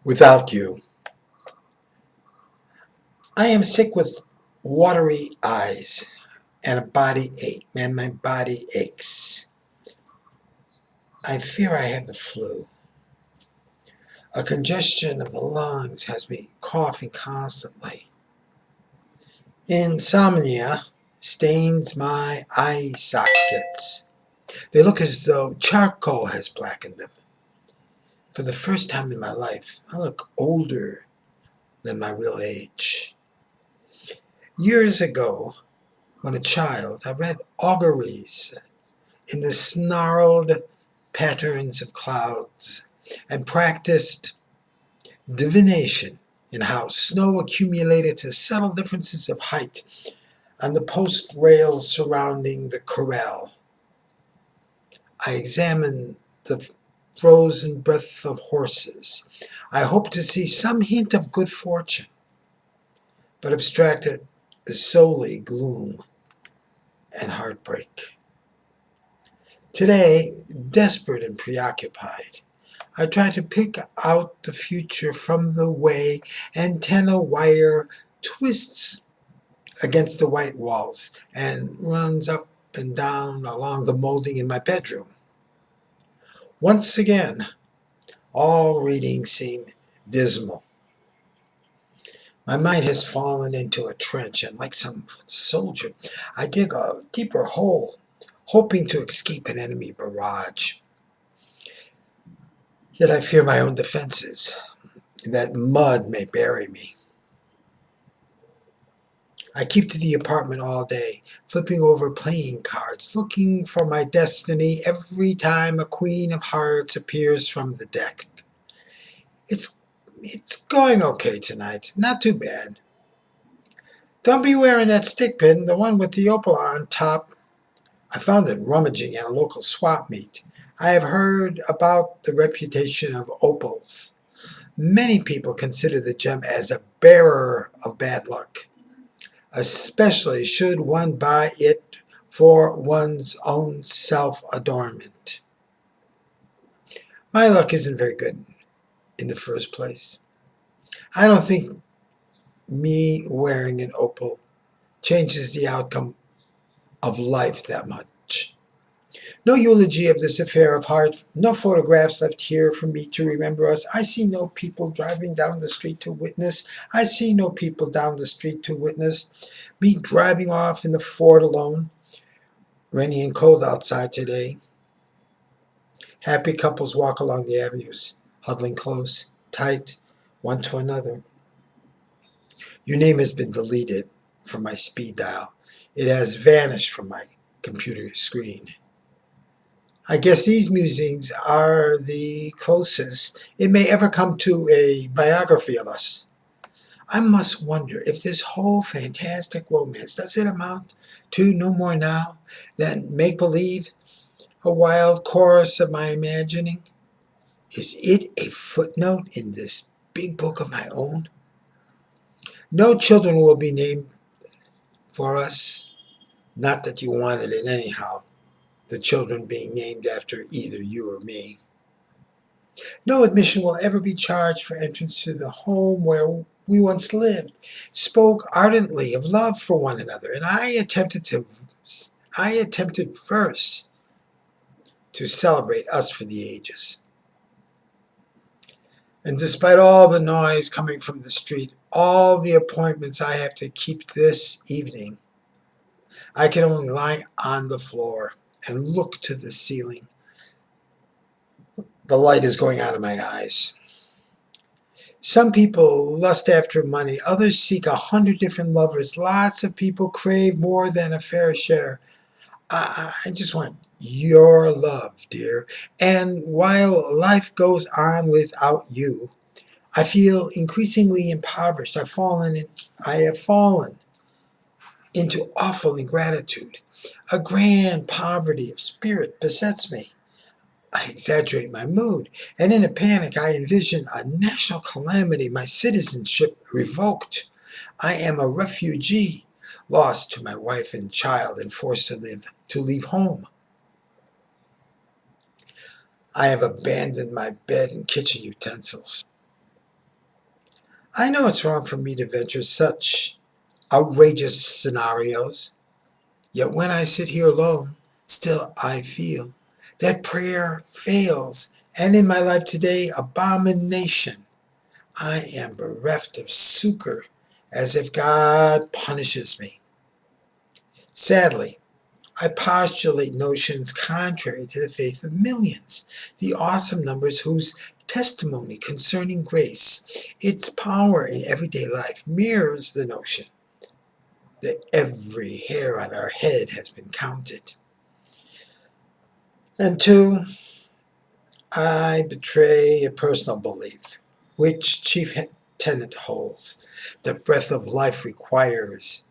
Without you. I am sick with watery eyes and a body ache. Man, my body aches. I fear I have the flu. A congestion of the lungs has me coughing constantly. Insomnia stains my eye sockets. They look as though charcoal has blackened them. For the first time in my life, I look older than my real age. Years ago, when a child, I read auguries in the snarled patterns of clouds and practiced divination in how snow accumulated to subtle differences of height on the post rails surrounding the corral. I examined the frozen breath of horses. I hoped to see some hint of good fortune, but abstracted is solely gloom and heartbreak. Today, desperate and preoccupied, I try to pick out the future from the way antenna wire twists against the white walls and runs up and down along the molding in my bedroom. Once again, all readings seem dismal. My mind has fallen into a trench, and like some foot soldier, I dig a deeper hole, hoping to escape an enemy barrage. Yet I fear my own defenses, that mud may bury me. I keep to the apartment all day, flipping over playing cards, looking for my destiny every time a queen of hearts appears from the deck. It's going okay tonight, not too bad. Don't be wearing that stick pin, the one with the opal on top. I found it rummaging at a local swap meet. I have heard about the reputation of opals. Many people consider the gem as a bearer of bad luck, especially should one buy it for one's own self-adornment. My luck isn't very good in the first place. I don't think me wearing an opal changes the outcome of life that much. No eulogy of this affair of heart, no photographs left here for me to remember us. I see no people driving down the street to witness. I see no people down the street to witness. Me driving off in the Ford alone. Rainy and cold outside today. Happy couples walk along the avenues, huddling close, tight, one to another. Your name has been deleted from my speed dial. It has vanished from my computer screen. I guess these musings are the closest it may ever come to a biography of us. I must wonder if this whole fantastic romance, does it amount to no more now than make-believe, a wild chorus of my imagining? Is it a footnote in this big book of my own? No children will be named for us. Not that you wanted it anyhow, the children being named after either you or me. No admission will ever be charged for entrance to the home where we once lived, spoke ardently of love for one another, and I attempted verse to celebrate us for the ages. And despite all the noise coming from the street, all the appointments I have to keep this evening, I can only lie on the floor and look to the ceiling. The light is going out of my eyes. Some people lust after money. Others seek 100 different lovers. Lots of people crave more than a fair share. I just want your love, dear. And while life goes on without you, I feel increasingly impoverished. I have fallen into awful ingratitude. A grand poverty of spirit besets me. I exaggerate my mood, and in a panic I envision a national calamity, my citizenship revoked. I am a refugee, lost to my wife and child and forced to leave home. I have abandoned my bed and kitchen utensils. I know it's wrong for me to venture such outrageous scenarios, yet when I sit here alone, still I feel that prayer fails, and in my life today, abomination. I am bereft of succor, as if God punishes me. Sadly, I postulate notions contrary to the faith of millions, the awesome numbers whose testimony concerning grace, its power in everyday life, mirrors the notion that every hair on our head has been counted. And two, I betray a personal belief, which chief tenet holds. The breath of life requires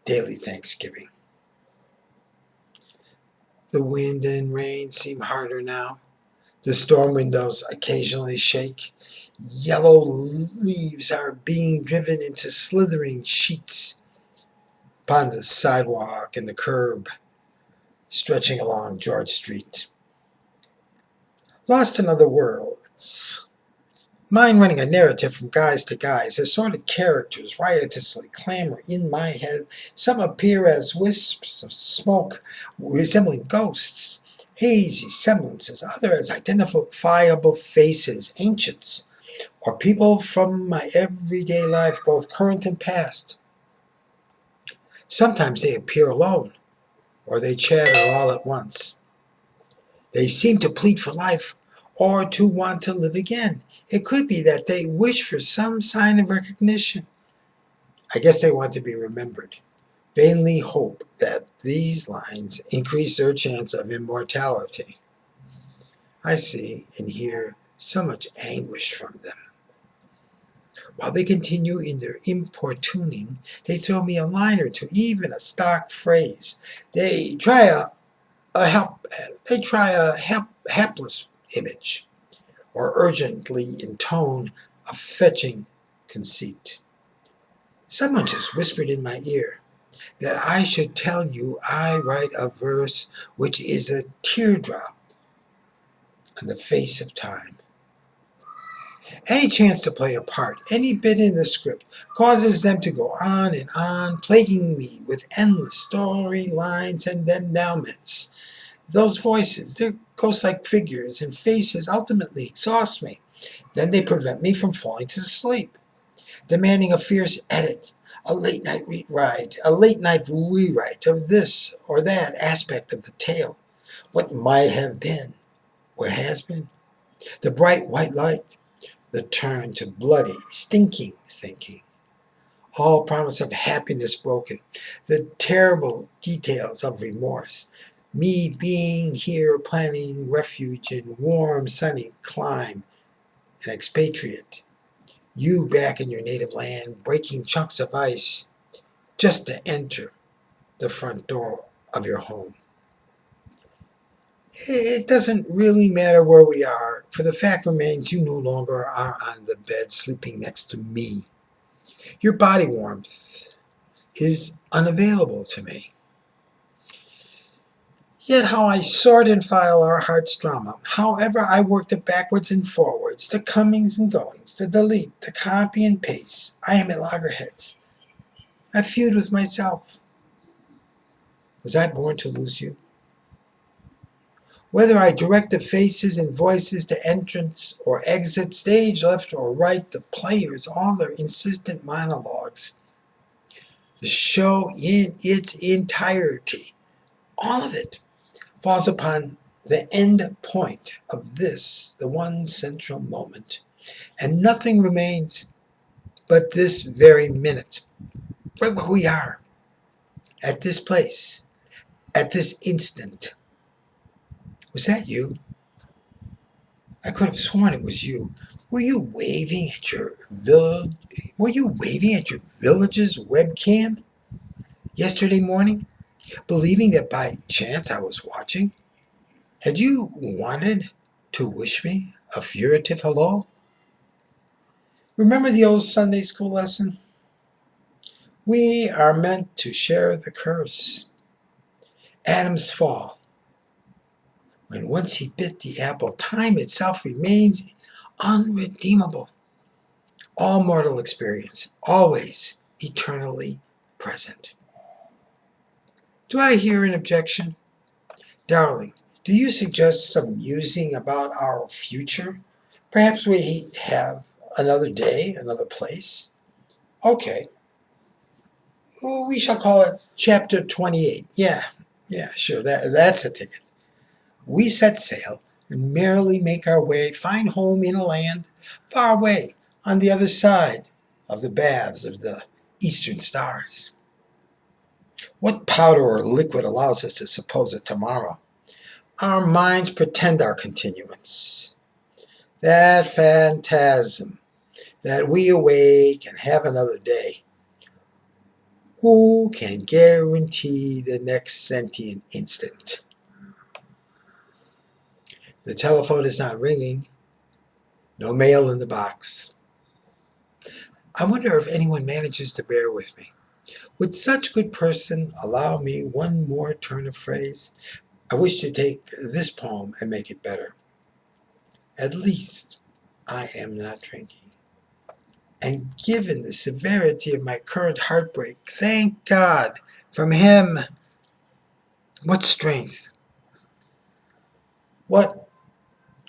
daily thanksgiving. The wind and rain seem harder now. The storm windows occasionally shake. Yellow leaves are being driven into slithering sheets upon the sidewalk and the curb stretching along George Street. Lost in other worlds. Mind running a narrative from guise to guise, assorted characters riotously clamor in my head. Some appear as wisps of smoke resembling ghosts, hazy semblances, others identifiable faces, ancients, or people from my everyday life, both current and past. Sometimes they appear alone, or they chatter all at once. They seem to plead for life, or to want to live again. It could be that they wish for some sign of recognition. I guess they want to be remembered. Vainly hope that these lines increase their chance of immortality. I see and hear so much anguish from them. While they continue in their importuning, they throw me a line or two, even a stock phrase. They try a hapless image, or urgently intone a fetching conceit. Someone just whispered in my ear that I should tell you I write a verse which is a teardrop on the face of time. Any chance to play a part, any bit in the script, causes them to go on, plaguing me with endless story lines and endowments. Those voices, their ghost-like figures and faces ultimately exhaust me. Then they prevent me from falling to sleep, demanding a fierce edit, a late-night rewrite of this or that aspect of the tale. What might have been, what has been, the bright white light, the turn to bloody, stinking thinking, all promise of happiness broken, the terrible details of remorse, me being here planning refuge in warm, sunny clime, an expatriate, you back in your native land, breaking chunks of ice just to enter the front door of your home. It doesn't really matter where we are, for the fact remains you no longer are on the bed sleeping next to me. Your body warmth is unavailable to me. Yet how I sort and file our heart's drama, however I work the backwards and forwards, the comings and goings, the delete, the copy and paste, I am at loggerheads. I feud with myself. Was I born to lose you? Whether I direct the faces and voices to entrance or exit, stage left or right, the players, all their insistent monologues, the show in its entirety, all of it, falls upon the end point of this, the one central moment, and nothing remains but this very minute, right where we are, at this place, at this instant. Was that you? I could have sworn it was you. Were you waving at your village's webcam yesterday morning, believing that by chance I was watching? Had you wanted to wish me a furtive hello? Remember the old Sunday school lesson? We are meant to share the curse. Adam's fall. When once he bit the apple, time itself remains unredeemable. all mortal experience, always eternally present. Do I hear an objection? Darling, do you suggest some musing about our future? Perhaps we have another day, another place? Okay. Well, we shall call it Chapter 28. Yeah, sure, that's a ticket. We set sail and merrily make our way, find home in a land far away on the other side of the baths of the eastern stars. What powder or liquid allows us to suppose a tomorrow? Our minds pretend our continuance. That phantasm that we awake and have another day. Who can guarantee the next sentient instant? The telephone is not ringing. No mail in the box. I wonder if anyone manages to bear with me. Would such good person allow me one more turn of phrase? I wish to take this poem and make it better. At least I am not drinking. And given the severity of my current heartbreak, thank God, from him, what strength, what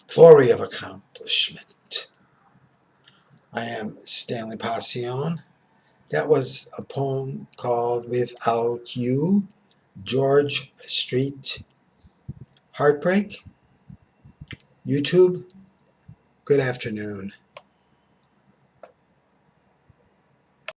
glory of accomplishment. I am Stanley Pacion. That was a poem called Without You, George Street. Heartbreak. YouTube. Good afternoon.